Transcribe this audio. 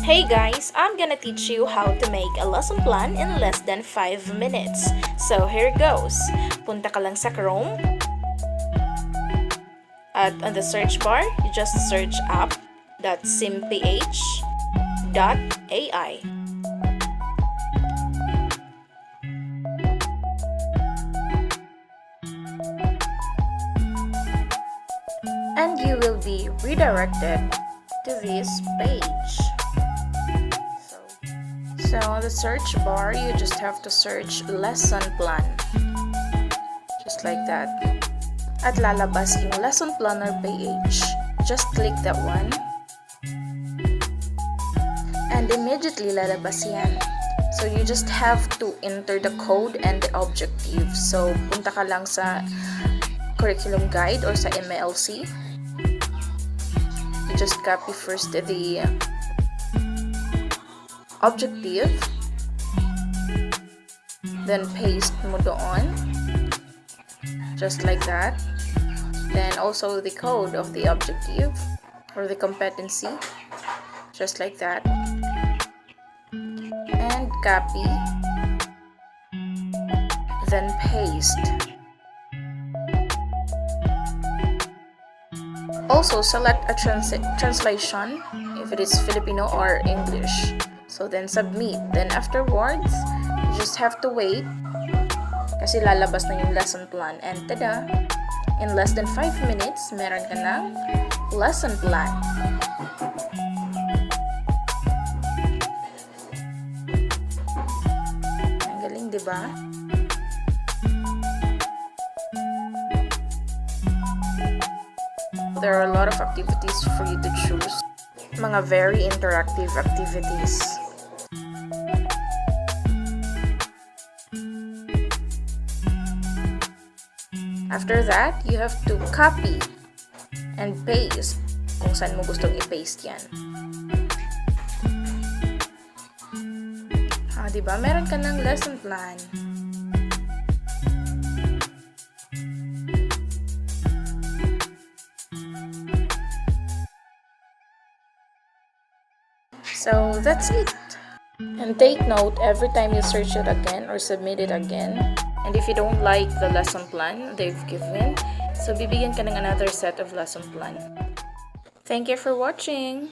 Hey guys, I'm gonna teach you how to make a lesson plan in less than 5 minutes. So here it goes. Punta ka lang sa Chrome. At on the search bar, you just search app.simph.ai. And you will be redirected to this page. So on the search bar, you just have to search lesson plan. Just like that. At lalabas yung lesson planner page. Just click that one. And immediately lalabas yan. So you just have to enter the code and the objective. So punta ka lang sa curriculum guide or sa MLC. You just copy first the objective, then paste mo doon, just like that. Then also the code of the objective or the competency, just like that, and copy, then paste. Also select a translation if it is Filipino or English. So then submit. Then afterwards, you just have to wait kasi lalabas na yung lesson plan. And tada! In less than 5 minutes, meron ka ng lesson plan. Ang galing, diba? There are a lot of activities for you to choose. Mga very interactive activities. After that, you have to copy and paste kung saan mo gustong i-paste yan. Diba? Meron ka ng lesson plan. So that's it. And take note every time you search it again or submit it again. And if you don't like the lesson plan they've given, so bibigyan ka ng another set of lesson plan. Thank you for watching!